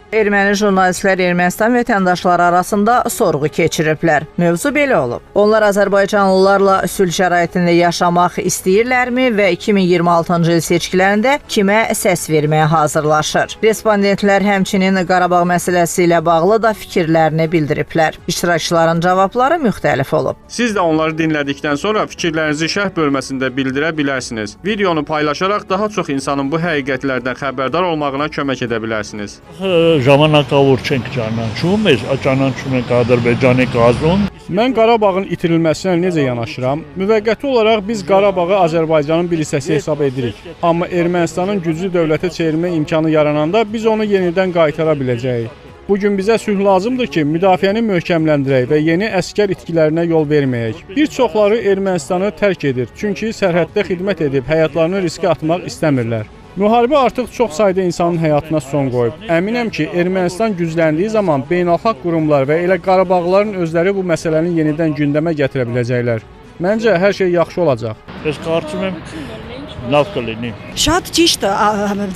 Erməni jurnalistlər Ermənistan vətəndaşları arasında sorğu keçiriblər. Mövzu belə olub. Onlar azərbaycanlılarla sülh şəraitində yaşamaq istəyirlərmi və 2026-cı il seçkilərində kimə səs verməyə hazırlaşır? Respondentlər həmçinin Qarabağ məsələsi ilə bağlı da fikirlərini bildiriblər. İştirakçıların cavabları müxtəlif olub. Siz də onları dinlədikdən sonra fikirlərinizi şərh bölməsində bildirə bilərsiniz. Videonu paylaşaraq daha çox insanın bu həqiqətlərdən xəbərdar olmağına kömək edə bilərsiniz. Ժամանակավոր չենք ճանաչում, այս ճանաչում ենք Ադրբեջանի կազմում։ Mən Qarabağın itirilməsinə necə yanaşıram? Müvəqqəti olaraq biz Qarabağı Azərbaycanın bir hissəsi hesab edirik. Amma Ermənistanın güclü dövlətə çevirmə imkanı yarananda biz onu yenidən qaytara biləcəyik. Bugün bizə sülh lazımdır ki, müdafiəni möhkəmləndirək və yeni əskər itkilərinə yol verməyək. Bir çoxları Ermənistanı tərk edir, çünki sərhəddə xidmət edib həyatlarını riskə atmaq istəmirlər. Müharibə artıq çox sayda insanın həyatına son qoyub. Əminəm ki, Ermənistan gücləndiyi zaman beynəlxalq qurumlar və elə Qarabağlıların özləri bu məsələni yenidən gündəmə gətirə biləcəklər. Məncə hər şey yaxşı olacaq. Ես կարծում եմ լավ կլինի։ Շատ ճիշտ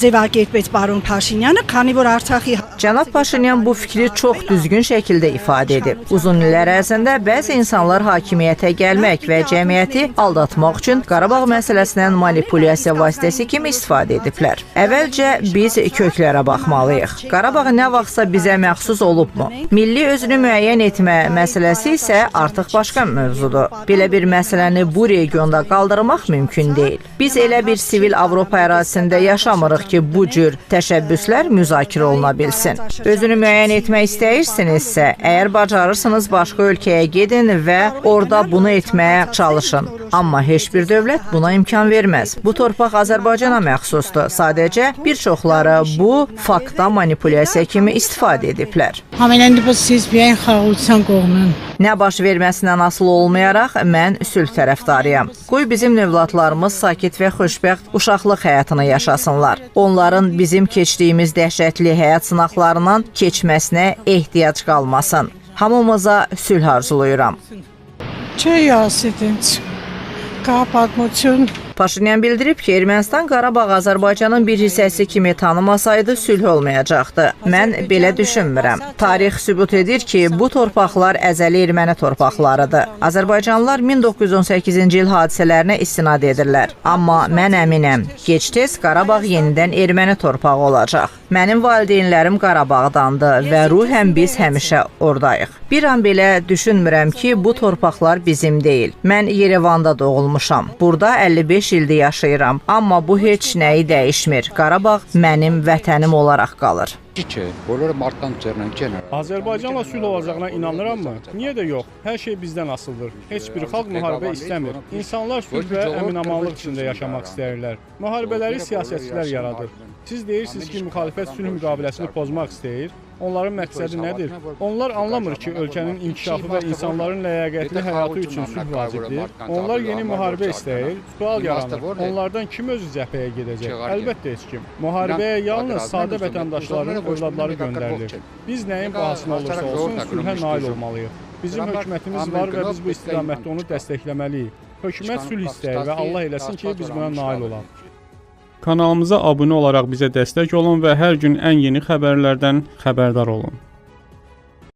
ձևակերպեց պարոն Փաշինյանը, քանի որ Արցախի Cənab Paşinyan bu fikri çox düzgün şəkildə ifadə edib. Uzun illər ərzində bəzi insanlar hakimiyyətə gəlmək və cəmiyyəti aldatmaq üçün Qarabağ məsələsindən manipulyasiya vasitəsi kimi istifadə ediblər. Əvvəlcə biz köklərə baxmalıyıq. Qarabağ nə vaxtsa bizə məxsus olubmu? Milli özünü müəyyən etmə məsələsi isə artıq başqa mövzudur. Belə bir məsələni bu regionda qaldırmaq mümkün deyil. Biz elə bir sivil Avropa ərazisində yaşamırıq ki, bu cür təşəbbüslər müzakirə oluna bilsin. Özünü müəyyən etmək istəyirsinizsə, əgər bacarırsınız başqa ölkəyə gedin və orada bunu etməyə çalışın. Amma heç bir dövlət buna imkan verməz. Bu torpaq Azərbaycana məxsusdur. Sadəcə bir çoxları bu faktda manipulyasiya kimi istifadə ediblər. Nə baş verməsindən asılı olmayaraq mən sülh tərəfdarıyam. Qoy bizim övladlarımız sakit və xoşbəxt uşaqlıq həyatını yaşasınlar. Onların bizim keçdiyimiz dəhşətli həyat sınaqlarından keçməsinə ehtiyac qalmasın. Hamımıza sülh arzulayıram. Paşinyan bildirib ki, Ermənistan Qarabağ Azərbaycanın bir hissəsi kimi tanımasaydı sülh olmayacaqdı. Mən belə düşünmürəm. Tarix sübut edir ki, bu torpaqlar əzəli erməni torpaqlarıdır. Azərbaycanlılar 1918-ci il hadisələrinə istinad edirlər. Amma mən əminəm, gec-tez Qarabağ yenidən erməni torpağı olacaq. Mənim valideynlərim Qarabağdandır və ruhən biz həmişə oradayıq. Bir an belə düşünmürəm ki, bu torpaqlar bizim deyil. Mən Yerevanda doğulmuşam. Burada 55 ildir yaşayıram. Amma bu heç nəyi dəyişmir. Qarabağ mənim vətənim olaraq qalır. Azərbaycanla sülh olacağına inanırammı? Niyə də yox? Hər şey bizdən asılıdır. Heç bir xalq müharibə istəmir. İnsanlar sülh və əmin-amanlıq içində yaşamaq istəyirlər. Müharibələri siyasətçilər yaradır. Siz deyirsiniz ki, müxalifət sülh müqaviləsini pozmaq istəyir. Onların məqsədi nədir? Onlar anlamır ki, ölkənin inkişafı və insanların ləyaqətli həyatı üçün sülh vacibdir. Onlar yeni müharibə istəyir. Sual yaranır. Onlardan kim özü cəbhəyə gedəcək? Əlbəttə heç kim. Müharibəyə yalnız sadə vətəndaşların övladları göndərilir. Biz nəyin bahasına olursa olsun sülhə nail olmalıyıq. Bizim hökumətimiz var və biz bu istiqamətdə onu dəstəkləməliyik. Hökumət sülh istəyir və Allah eləsin ki, biz buna nail olaq. Kanalımıza abunə olaraq bizə dəstək olun və hər gün ən yeni xəbərlərdən xəbərdar olun.